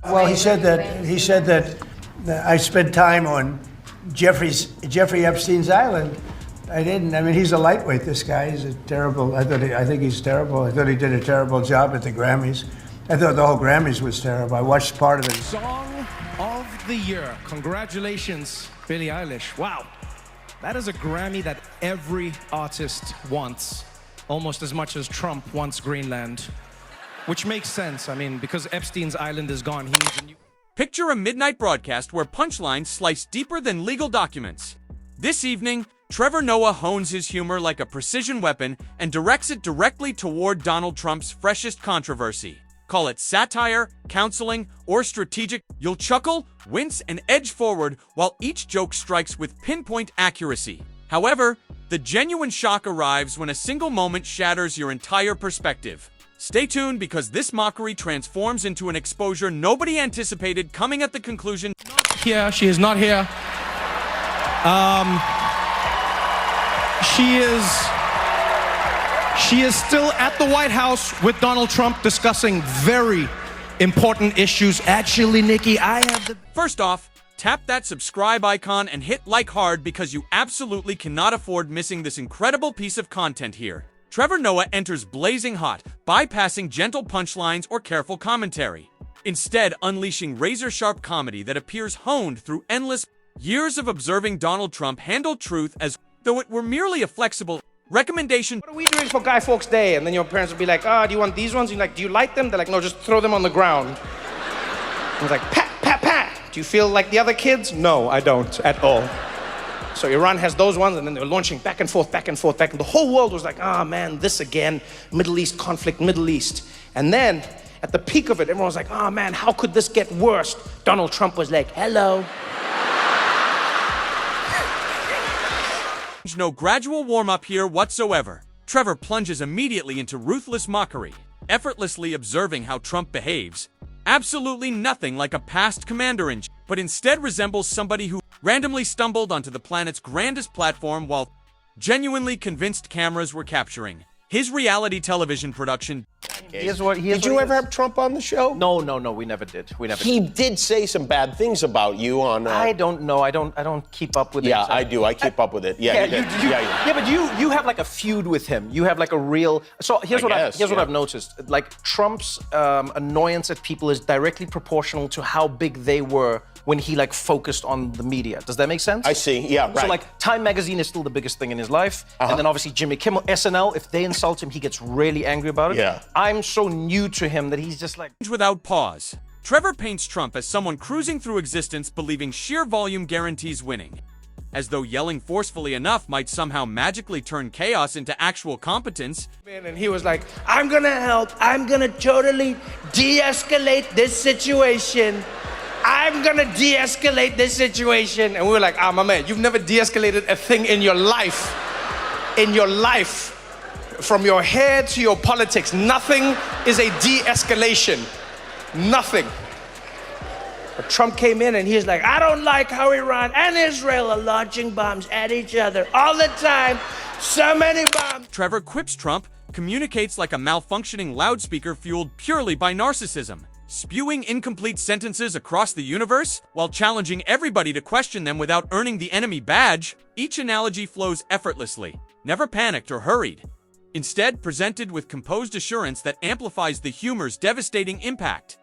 Well, he said that I spent time on Jeffrey Epstein's island. I didn't. I mean, he's a lightweight. This guy. He's a terrible. I think he's terrible. I thought he did a terrible job at the Grammys. I thought the whole Grammys was terrible. I watched part of it. Song of the year. Congratulations, Billie Eilish. Wow. That is a Grammy that every artist wants, almost as much as Trump wants Greenland. Which makes sense. I mean, because Epstein's island is gone, he needs a new... Picture a midnight broadcast where punchlines slice deeper than legal documents. This evening, Trevor Noah hones his humor like a precision weapon and directs it directly toward Donald Trump's freshest controversy. Call it satire, counseling, or strategic. You'll chuckle, wince, and edge forward while each joke strikes with pinpoint accuracy. However, the genuine shock arrives when a single moment shatters your entire perspective. Stay tuned because this mockery transforms into an exposure nobody anticipated, coming at the conclusion. Here, she is not here. She is still at the White House with Donald Trump discussing very important issues. Actually, Nikki, I have the... First off, tap that subscribe icon and hit like hard because you absolutely cannot afford missing this incredible piece of content here. Trevor Noah enters blazing hot, bypassing gentle punchlines or careful commentary, instead unleashing razor-sharp comedy that appears honed through endless years of observing Donald Trump handle truth as though it were merely a flexible recommendation. What are we doing for Guy Fawkes Day? And then your parents would be like, do you want these ones? You're like, do you like them? They're like, no, just throw them on the ground. And it's like, pat, pat, pat. Do you feel like the other kids? No, I don't at all. So Iran has those ones, and then they're launching back and forth, back and forth, back. And the whole world was like, man, this again, Middle East conflict, Middle East. And then, at the peak of it, everyone was like, man, how could this get worse? Donald Trump was like, hello. No gradual warm-up here whatsoever. Trevor plunges immediately into ruthless mockery, effortlessly observing how Trump behaves. Absolutely nothing like a past commander-in-chief, but instead resembles somebody who randomly stumbled onto the planet's grandest platform while genuinely convinced cameras were capturing. His reality television production. Did you ever have Trump on the show? No, we never did. He did say some bad things about you on... I don't know. I don't keep up with it. Yeah, I do. I keep up with it. Yeah, but you have like a feud with him. You have like a real... So here's what I've noticed. Like Trump's annoyance at people is directly proportional to how big they were when he like focused on the media. Does that make sense? I see, yeah, right. So like Time Magazine is still the biggest thing in his life. And then obviously Jimmy Kimmel, SNL, if they insult him, he gets really angry about it. Yeah. I'm so new to him that he's just like... Without pause, Trevor paints Trump as someone cruising through existence believing sheer volume guarantees winning. As though yelling forcefully enough might somehow magically turn chaos into actual competence. And he was like, I'm gonna help. I'm gonna totally de-escalate this situation. I'm gonna de-escalate this situation. And we were like, my man, you've never de-escalated a thing in your life. In your life. From your hair to your politics, nothing is a de-escalation. Nothing. But Trump came in and he's like, I don't like how Iran and Israel are launching bombs at each other all the time. So many bombs. Trevor quips Trump, communicates like a malfunctioning loudspeaker fueled purely by narcissism, spewing incomplete sentences across the universe while challenging everybody to question them without earning the enemy badge. Each analogy flows effortlessly, never panicked or hurried. Instead, presented with composed assurance that amplifies the humor's devastating impact.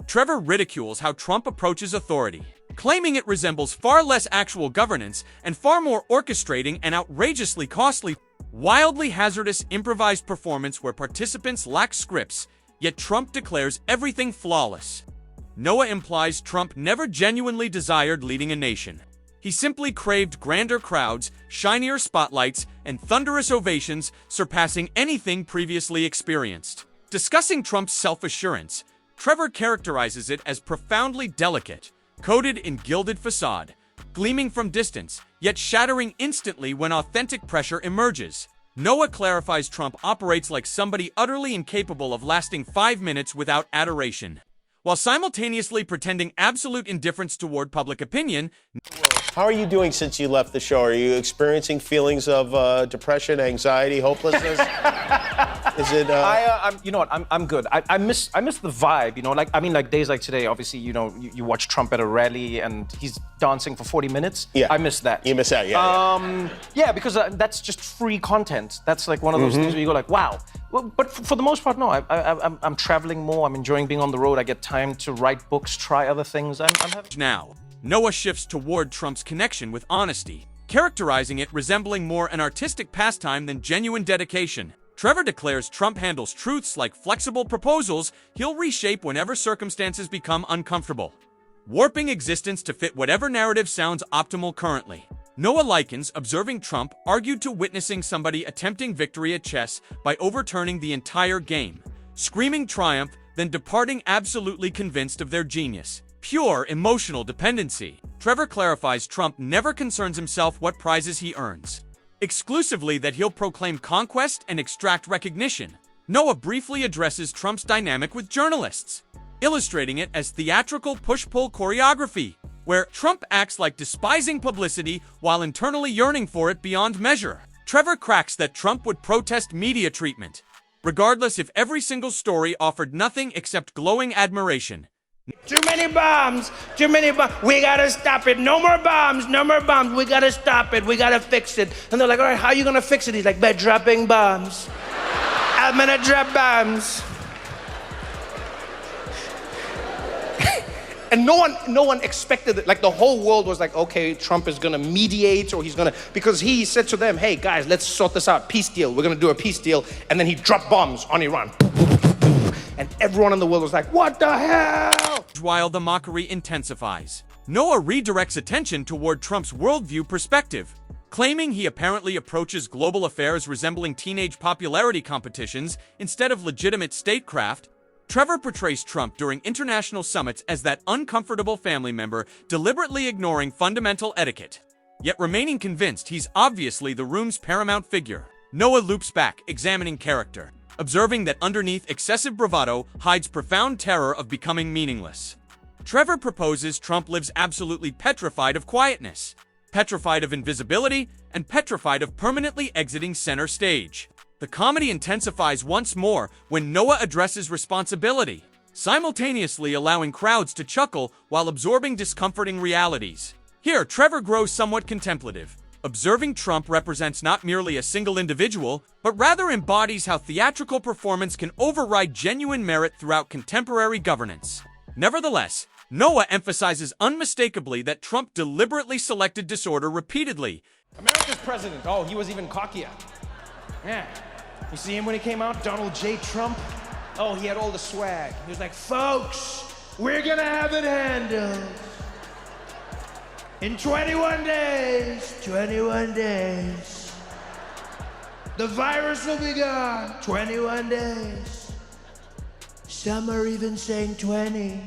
Trevor ridicules how Trump approaches authority, claiming it resembles far less actual governance and far more orchestrating an outrageously costly, wildly hazardous improvised performance where participants lack scripts, yet Trump declares everything flawless. Noah implies Trump never genuinely desired leading a nation. He simply craved grander crowds, shinier spotlights, and thunderous ovations, surpassing anything previously experienced. Discussing Trump's self-assurance, Trevor characterizes it as profoundly delicate, coated in gilded facade, gleaming from distance, yet shattering instantly when authentic pressure emerges. Noah clarifies Trump operates like somebody utterly incapable of lasting 5 minutes without adoration, while simultaneously pretending absolute indifference toward public opinion. How are you doing since you left the show? Are you experiencing feelings of depression, anxiety, hopelessness? Is it? You know what? I'm good. I miss the vibe. You know, like days like today. Obviously, you know, you watch Trump at a rally and he's dancing for 40 minutes. Yeah. I miss that. You miss that, yeah. Yeah, because that's just free content. That's like one of those things where you go like, wow. Well, but for the most part, no. I'm traveling more. I'm enjoying being on the road. I get time to write books, try other things. I'm having. Now, Noah shifts toward Trump's connection with honesty, characterizing it resembling more an artistic pastime than genuine dedication. Trevor declares Trump handles truths like flexible proposals he'll reshape whenever circumstances become uncomfortable, warping existence to fit whatever narrative sounds optimal currently. Noah likens observing Trump argued to witnessing somebody attempting victory at chess by overturning the entire game, screaming triumph, then departing absolutely convinced of their genius. Pure emotional dependency. Trevor clarifies Trump never concerns himself what prizes he earns, exclusively that he'll proclaim conquest and extract recognition. Noah briefly addresses Trump's dynamic with journalists, illustrating it as theatrical push-pull choreography, where Trump acts like despising publicity while internally yearning for it beyond measure. Trevor cracks that Trump would protest media treatment, regardless if every single story offered nothing except glowing admiration. Too many bombs, too many bombs. We gotta stop it. No more bombs, no more bombs. We gotta stop it. We gotta fix it. And they're like, all right, how are you gonna fix it? He's like, by dropping bombs. I'm gonna drop bombs. And no one expected it. Like the whole world was like, okay, Trump is gonna mediate, or because he said to them, hey guys, let's sort this out. Peace deal. We're gonna do a peace deal. And then he dropped bombs on Iran. And everyone in the world was like, what the hell? While the mockery intensifies, Noah redirects attention toward Trump's worldview perspective, claiming he apparently approaches global affairs resembling teenage popularity competitions instead of legitimate statecraft. Trevor portrays Trump during international summits as that uncomfortable family member deliberately ignoring fundamental etiquette, yet remaining convinced he's obviously the room's paramount figure. Noah loops back, examining character, observing that underneath excessive bravado hides profound terror of becoming meaningless. Trevor proposes Trump lives absolutely petrified of quietness, petrified of invisibility, and petrified of permanently exiting center stage. The comedy intensifies once more when Noah addresses responsibility, simultaneously allowing crowds to chuckle while absorbing discomforting realities. Here, Trevor grows somewhat contemplative, observing Trump represents not merely a single individual, but rather embodies how theatrical performance can override genuine merit throughout contemporary governance. Nevertheless, Noah emphasizes unmistakably that Trump deliberately selected disorder repeatedly. America's president. Oh, he was even cockier. Yeah. You see him when he came out? Donald J. Trump? Oh, he had all the swag. He was like, folks, we're gonna have it handled. In 21 days, the virus will be gone. 21 days. Some are even saying 20.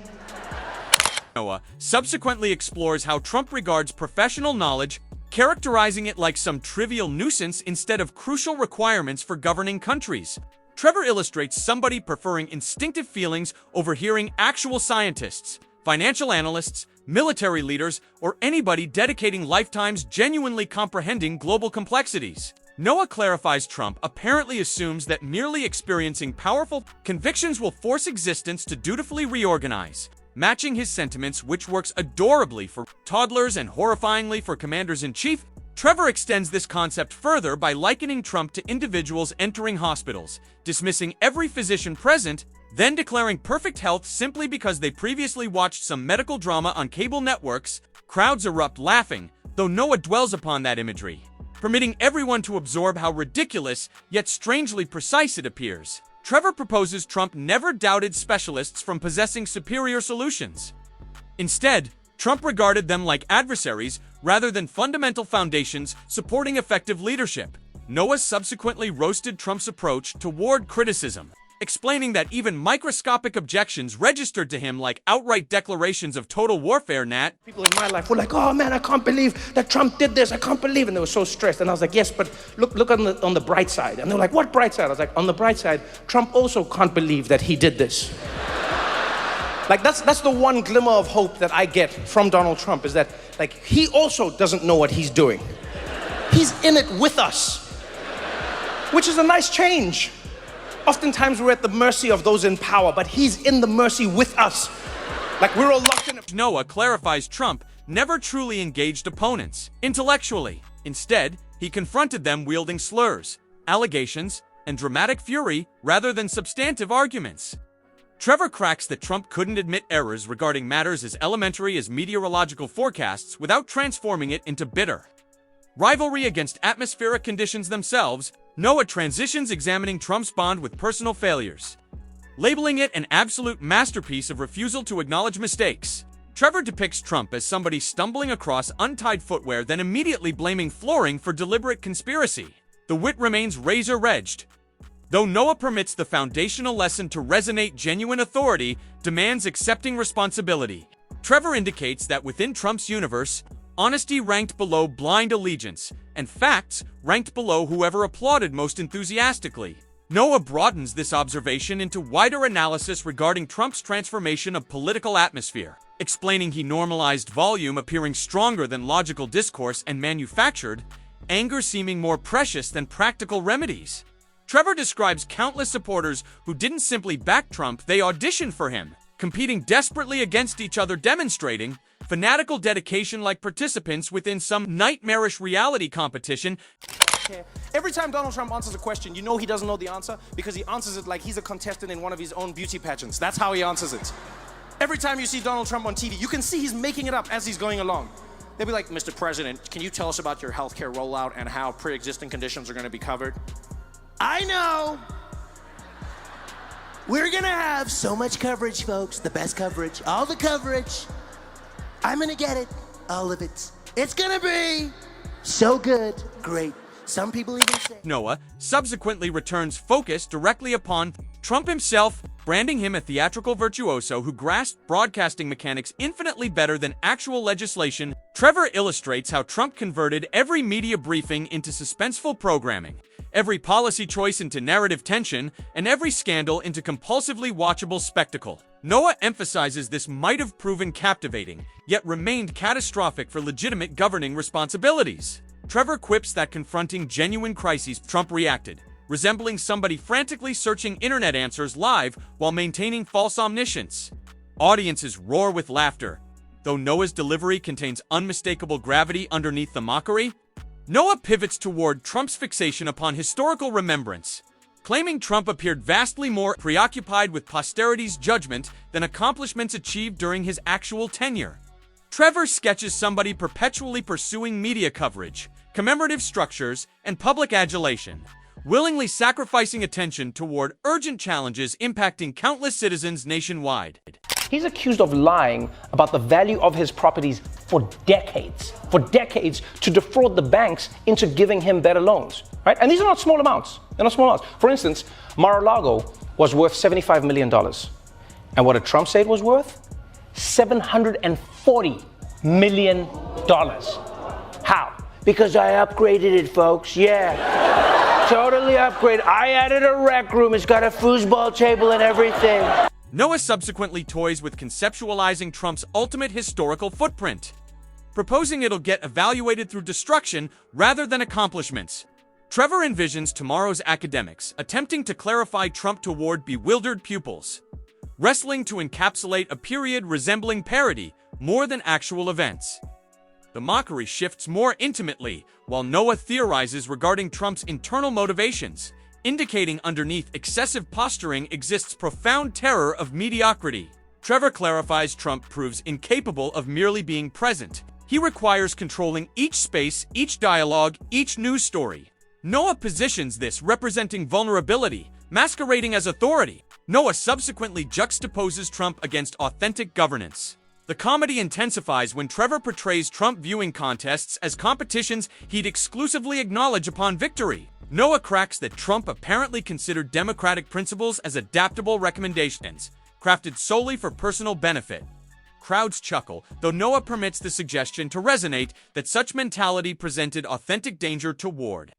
Noah subsequently explores how Trump regards professional knowledge, characterizing it like some trivial nuisance instead of crucial requirements for governing countries. Trevor illustrates somebody preferring instinctive feelings over hearing actual scientists, financial analysts, military leaders, or anybody dedicating lifetimes genuinely comprehending global complexities. Noah clarifies Trump apparently assumes that merely experiencing powerful convictions will force existence to dutifully reorganize, matching his sentiments, which works adorably for toddlers and horrifyingly for commanders-in-chief. Trevor extends this concept further by likening Trump to individuals entering hospitals, dismissing every physician present, then declaring perfect health simply because they previously watched some medical drama on cable networks. Crowds erupt laughing, though Noah dwells upon that imagery, permitting everyone to absorb how ridiculous, yet strangely precise it appears. Trevor proposes Trump never doubted specialists from possessing superior solutions. Instead, Trump regarded them like adversaries rather than fundamental foundations supporting effective leadership. Noah subsequently roasted Trump's approach toward criticism, explaining that even microscopic objections registered to him like outright declarations of total warfare. People in my life were like, oh man, I can't believe that Trump did this. I can't believe. And they were so stressed. And I was like, yes, but look on the bright side. And they were like, what bright side? I was like, on the bright side, Trump also can't believe that he did this. Like that's the one glimmer of hope that I get from Donald Trump, is that like he also doesn't know what he's doing. He's in it with us, which is a nice change. oftentimes we're at the mercy of those in power, but he's in the mercy with us. Like we're all locked in. Noah clarifies Trump never truly engaged opponents intellectually. Instead, he confronted them wielding slurs, allegations, and dramatic fury rather than substantive arguments. Trevor cracks that Trump couldn't admit errors regarding matters as elementary as meteorological forecasts without transforming it into bitter rivalry against atmospheric conditions themselves. Noah transitions examining Trump's bond with personal failures, labeling it an absolute masterpiece of refusal to acknowledge mistakes. Trevor depicts Trump as somebody stumbling across untied footwear, then immediately blaming flooring for deliberate conspiracy. The wit remains razor-edged, though Noah permits the foundational lesson to resonate. Genuine authority demands accepting responsibility. Trevor indicates that within Trump's universe, honesty ranked below blind allegiance, and facts ranked below whoever applauded most enthusiastically. Noah broadens this observation into wider analysis regarding Trump's transformation of political atmosphere, explaining he normalized volume appearing stronger than logical discourse and manufactured anger seeming more precious than practical remedies. Trevor describes countless supporters who didn't simply back Trump, they auditioned for him, competing desperately against each other, demonstrating fanatical dedication like participants within some nightmarish reality competition. Every time Donald Trump answers a question, you know he doesn't know the answer because he answers it like he's a contestant in one of his own beauty pageants. That's how he answers it. Every time you see Donald Trump on TV, you can see he's making it up as he's going along. They'll be like, Mr. President, can you tell us about your healthcare rollout and how pre-existing conditions are going to be covered? I know. We're going to have so much coverage, folks. The best coverage. All the coverage. I'm going to get it. All of it. It's going to be so good. Great. Some people even say... Noah subsequently returns focus directly upon Trump himself, branding him a theatrical virtuoso who grasped broadcasting mechanics infinitely better than actual legislation. Trevor illustrates how Trump converted every media briefing into suspenseful programming, every policy choice into narrative tension, and every scandal into compulsively watchable spectacle. Noah emphasizes this might have proven captivating, yet remained catastrophic for legitimate governing responsibilities. Trevor quips that confronting genuine crises, Trump reacted, resembling somebody frantically searching internet answers live while maintaining false omniscience. Audiences roar with laughter, though Noah's delivery contains unmistakable gravity underneath the mockery. Noah pivots toward Trump's fixation upon historical remembrance, claiming Trump appeared vastly more preoccupied with posterity's judgment than accomplishments achieved during his actual tenure. Trevor sketches somebody perpetually pursuing media coverage, commemorative structures, and public adulation, willingly sacrificing attention toward urgent challenges impacting countless citizens nationwide. He's accused of lying about the value of his properties for decades to defraud the banks into giving him better loans, right? And these are not small amounts. They're not small amounts. For instance, Mar-a-Lago was worth $75 million. And what did Trump say it was worth? $740 million. How? Because I upgraded it, folks. Yeah. Totally upgraded. I added a rec room. It's got a foosball table and everything. Noah subsequently toys with conceptualizing Trump's ultimate historical footprint, proposing it'll get evaluated through destruction rather than accomplishments. Trevor envisions tomorrow's academics attempting to clarify Trump toward bewildered pupils, wrestling to encapsulate a period resembling parody more than actual events. The mockery shifts more intimately, while Noah theorizes regarding Trump's internal motivations, indicating underneath excessive posturing exists profound terror of mediocrity. Trevor clarifies Trump proves incapable of merely being present. He requires controlling each space, each dialogue, each news story. Noah positions this representing vulnerability, masquerading as authority. Noah subsequently juxtaposes Trump against authentic governance. The comedy intensifies when Trevor portrays Trump viewing contests as competitions he'd exclusively acknowledge upon victory. Noah cracks that Trump apparently considered democratic principles as adaptable recommendations, crafted solely for personal benefit. Crowds chuckle, though Noah permits the suggestion to resonate that such mentality presented authentic danger toward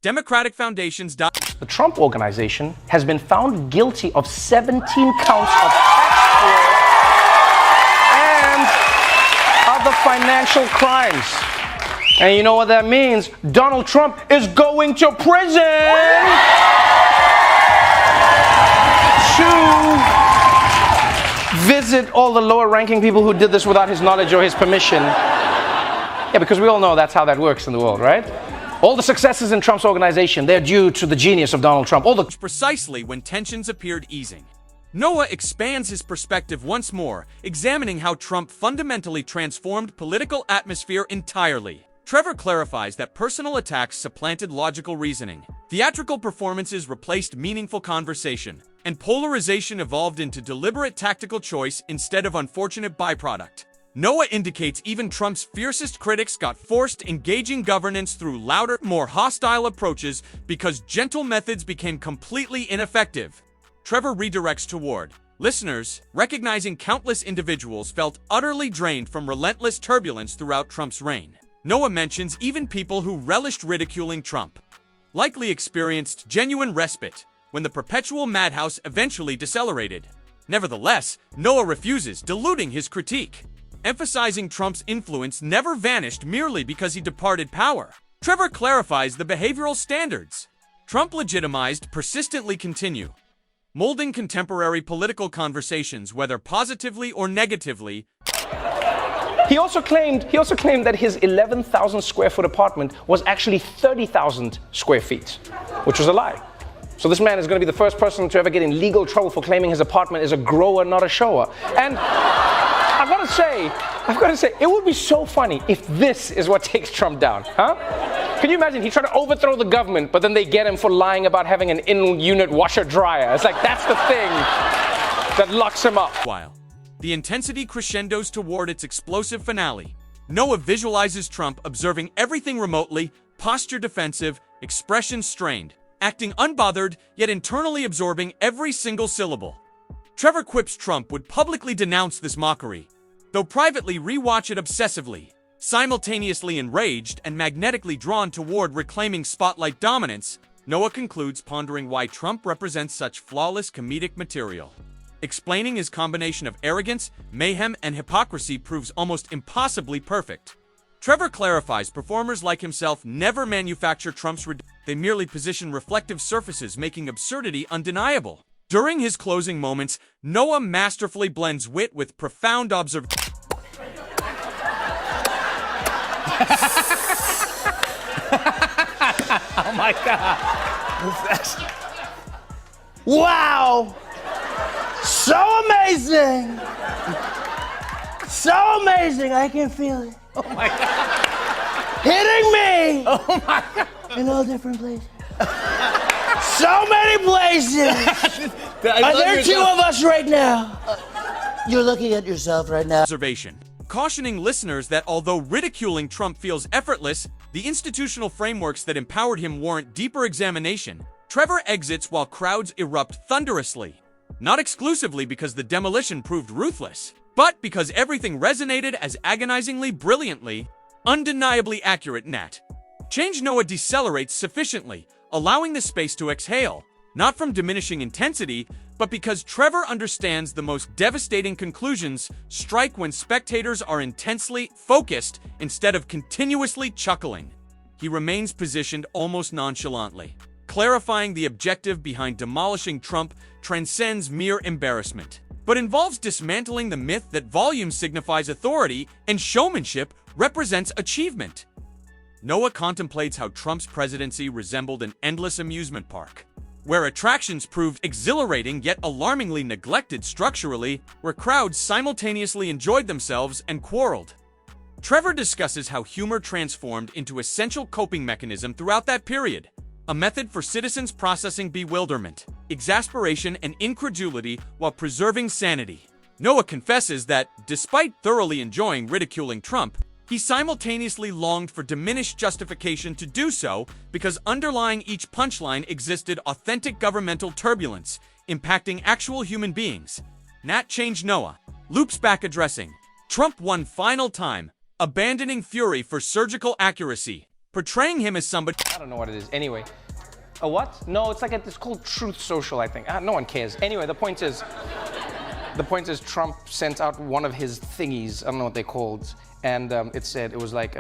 democratic foundations. The Trump Organization has been found guilty of 17 counts of tax fraud and other financial crimes. And you know what that means? Donald Trump is going to prison! to visit all the lower-ranking people who did this without his knowledge or his permission. Yeah, because we all know that's how that works in the world, right? All the successes in Trump's organization, they're due to the genius of Donald Trump. Precisely when tensions appeared easing. Noah expands his perspective once more, examining how Trump fundamentally transformed political atmosphere entirely. Trevor clarifies that personal attacks supplanted logical reasoning, theatrical performances replaced meaningful conversation, and polarization evolved into deliberate tactical choice instead of unfortunate byproduct. Noah indicates even Trump's fiercest critics got forced engaging governance through louder, more hostile approaches because gentle methods became completely ineffective. Trevor redirects toward listeners, recognizing countless individuals felt utterly drained from relentless turbulence throughout Trump's reign. Noah mentions even people who relished ridiculing Trump likely experienced genuine respite when the perpetual madhouse eventually decelerated. Nevertheless, Noah refuses, diluting his critique, emphasizing Trump's influence never vanished merely because he departed power. Trevor clarifies the behavioral standards Trump legitimized persistently continue, molding contemporary political conversations whether positively or negatively. He also claimed that his 11,000 square foot apartment was actually 30,000 square feet, which was a lie. So this man is going to be the first person to ever get in legal trouble for claiming his apartment is a grower, not a shower. And I've got to say, it would be so funny if this is what takes Trump down, huh? Can you imagine? He tried to overthrow the government, but then they get him for lying about having an in-unit washer-dryer. It's like, that's the thing that locks him up. While the intensity crescendos toward its explosive finale, Noah visualizes Trump observing everything remotely, posture defensive, expression strained, acting unbothered, yet internally absorbing every single syllable. Trevor quips Trump would publicly denounce this mockery, though privately rewatch it obsessively, simultaneously enraged and magnetically drawn toward reclaiming spotlight dominance. Noah concludes pondering why Trump represents such flawless comedic material. Explaining his combination of arrogance, mayhem, and hypocrisy proves almost impossibly perfect. Trevor clarifies performers like himself never manufacture Trump's they merely position reflective surfaces, making absurdity undeniable. During his closing moments, Noah masterfully blends wit with profound observation. Oh my God. Wow! So amazing! So amazing, I can feel it. Oh my God. Hitting me! Oh my God. In all different places. So many places! Are there two of us right now? You're looking at yourself right now. Observation, cautioning listeners that although ridiculing Trump feels effortless, the institutional frameworks that empowered him warrant deeper examination. Trevor exits while crowds erupt thunderously, not exclusively because the demolition proved ruthless, but because everything resonated as agonizingly brilliantly, undeniably accurate. Change Noah decelerates sufficiently, allowing the space to exhale, not from diminishing intensity, but because Trevor understands the most devastating conclusions strike when spectators are intensely focused instead of continuously chuckling. He remains positioned almost nonchalantly, clarifying the objective behind demolishing Trump transcends mere embarrassment, but involves dismantling the myth that volume signifies authority and showmanship represents achievement. Noah contemplates how Trump's presidency resembled an endless amusement park, where attractions proved exhilarating yet alarmingly neglected structurally, where crowds simultaneously enjoyed themselves and quarreled. Trevor discusses how humor transformed into essential coping mechanism throughout that period, a method for citizens processing bewilderment, exasperation, and incredulity while preserving sanity. Noah confesses that, despite thoroughly enjoying ridiculing Trump, he simultaneously longed for diminished justification to do so because underlying each punchline existed authentic governmental turbulence, impacting actual human beings. Change Noah loops back addressing Trump one final time, abandoning fury for surgical accuracy, portraying him as somebody— I don't know what it is. Anyway. A what? No, it's like it's called Truth Social, I think. No one cares. Anyway, the point is Trump sent out one of his thingies, I don't know what they're called, and it was like,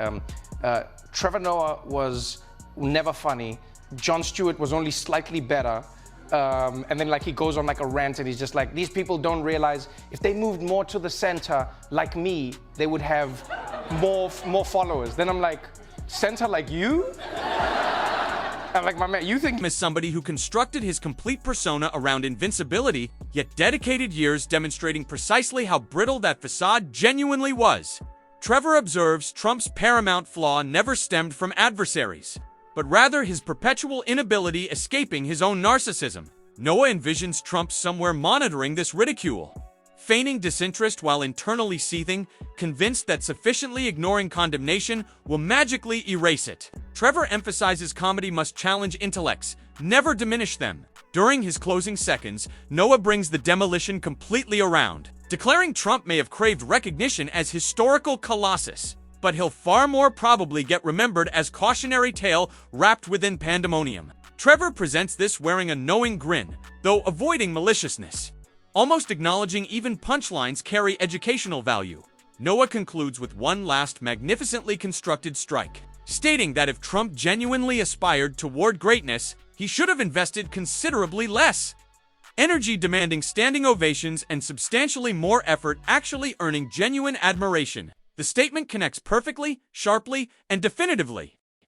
Trevor Noah was never funny, Jon Stewart was only slightly better, And then like he goes on like a rant and he's just like, these people don't realize if they moved more to the center like me, they would have more followers. Then I'm like, center like you? I'm like, my man, you think As somebody who constructed his complete persona around invincibility, yet dedicated years demonstrating precisely how brittle that facade genuinely was. Trevor observes Trump's paramount flaw never stemmed from adversaries, but rather his perpetual inability escaping his own narcissism. Noah envisions Trump somewhere monitoring this ridicule, feigning disinterest while internally seething, convinced that sufficiently ignoring condemnation will magically erase it. Trevor emphasizes comedy must challenge intellects, never diminish them. During his closing seconds, Noah brings the demolition completely around, declaring Trump may have craved recognition as historical colossus, but he'll far more probably get remembered as cautionary tale wrapped within pandemonium. Trevor presents this wearing a knowing grin, though avoiding maliciousness, almost acknowledging even punchlines carry educational value. Noah concludes with one last magnificently constructed strike, stating that if Trump genuinely aspired toward greatness, he should have invested considerably less energy, demanding standing ovations and substantially more effort, actually earning genuine admiration. The statement connects perfectly, sharply, and definitively